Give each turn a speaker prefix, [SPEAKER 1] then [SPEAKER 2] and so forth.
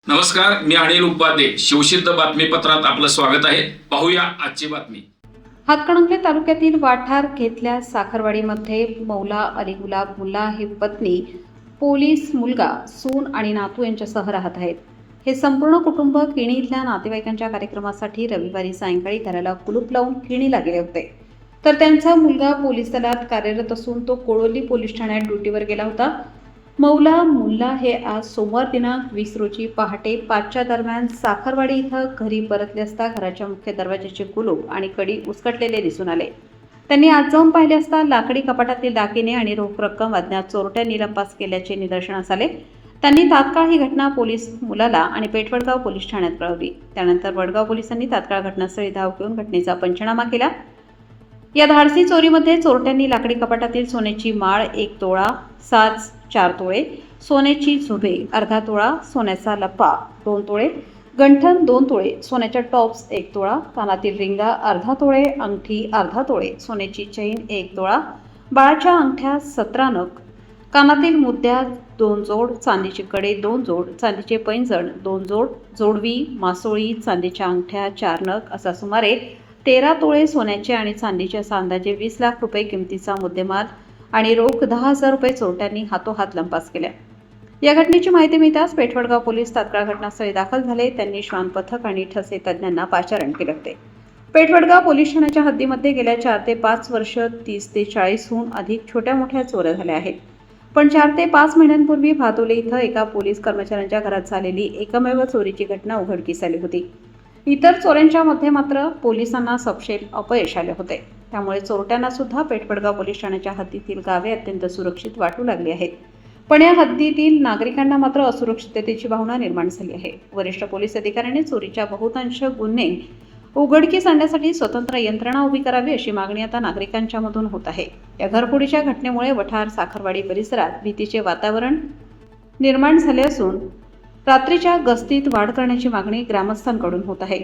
[SPEAKER 1] नमस्कार, मी अनिल उपाध्ये. शिवसिद्ध बातमीपत्रात आपलं स्वागत आहे. पाहूया आजची बातमी.
[SPEAKER 2] हातकणंगले तालुक्यातील वाठार घेतल्या साखरवाडीमध्ये मौला अली गुलाब मुल्ला ही पत्नी, पोलीस मुलगा, सून आणि नातू यांच्यासह राहत आहेत. हे संपूर्ण कुटुंब किणी इथल्या नातेवाईकांच्या कार्यक्रमासाठी रविवारी सायंकाळी घराला कुलूप लावून किणीला गेले होते. तर त्यांचा मुलगा पोलीस दलात कार्यरत असून तो कोळवली पोलीस ठाण्यात ड्युटीवर गेला होता. मौला मुल्ला हे आज सोमवार दिनांक 20 रोजी पहाटे 5च्या दरम्यान साखरवाडी इथं घरी परतले असता घराच्या मुख्य दरवाजाचे कुलूप आणि कडी उचकटलेले दिसून आले. त्यांनी आत जाऊन पाहिले असता लाकडी कपाटातील दागिने आणि रोख रक्कम अज्ञात चोरट्यांनी लंपास केल्याचे निदर्शनास आले. त्यांनी तात्काळ ही घटना पोलीस मुलाला आणि पेठवडगाव पोलीस ठाण्यात कळवली. त्यानंतर वडगाव पोलिसांनी तात्काळ घटनास्थळी धाव घेऊन घटनेचा पंचनामा केला. या धाडसी चोरीमध्ये चोरट्यांनी लाकडी कपाटातील सोन्याची माळ 1 तोळा, साज 4 तोळे, सोन्याची झुबे अर्धा तोळा, सोन्याचा लप्पा 2 तोळे, गंठण 2 तोळे, सोन्याच्या टॉप्स 1 तोळा, कानातील रिंगा अर्धा तोळे, अंगठी अर्धा तोळे, सोन्याची चैन 1 तोळा, बाळाच्या अंगठ्या 17 नग, कानातील मुद्या 2 जोड, चांदीची कडे 2 जोड, चांदीचे पैंजण 2 जोड, जोडवी, मासोळी, चांदीच्या अंगठ्या 4 नग असा सुमारे 13 तोळे सोन्याचे आणि चांदीच्या अंदाजे 20 लाख रुपये किमतीचा मुद्देमाल आणि रोख 10,000 रुपये चोरट्यांनी हातोहात लंपास केल्या. या घटनेची माहिती मिळताच पेठवडगाव पोलीस तात्काळ घटनास्थळी दाखल झाले. त्यांनी श्वान पथक आणि ठसे तज्ज्ञांना पाचारण केले होते. पेठवडगाव पोलीस ठाण्याच्या हद्दीमध्ये गेल्या 4 ते 5 वर्ष 30 ते 40हून अधिक छोट्या मोठ्या चोऱ्या झाल्या आहेत. पण 4 ते 5 महिन्यांपूर्वी भातोले इथं एका पोलीस कर्मचाऱ्यांच्या घरात झालेली एकमेव चोरीची घटना उघडकीस आली होती. इतर चोऱ्यांच्या मध्ये मात्र पोलिसांना सपशेल अपयश आले होते. त्यामुळे चोरट्यांना सुद्धा पेठवडगाव पोलीस ठाण्याच्या हद्दीतील गावे अत्यंत सुरक्षित वाटू लागली आहेत. पण या हद्दीतील नागरिकांना मात्र असुरक्षिततेची भावना निर्माण झाली आहे. वरिष्ठ पोलीस अधिकाऱ्यांनी चोरीच्या बहुतांश गुन्हे उघडकीस आणण्यासाठी स्वतंत्र यंत्रणा उभी करावी अशी मागणी आता नागरिकांच्या मधून होत आहे. या घरफोडीच्या घटनेमुळे वठार साखरवाडी परिसरात भीतीचे वातावरण निर्माण झाले असून रात्रीच्या गस्तीत वाढ करण्याची मागणी ग्रामस्थांकडून होत आहे.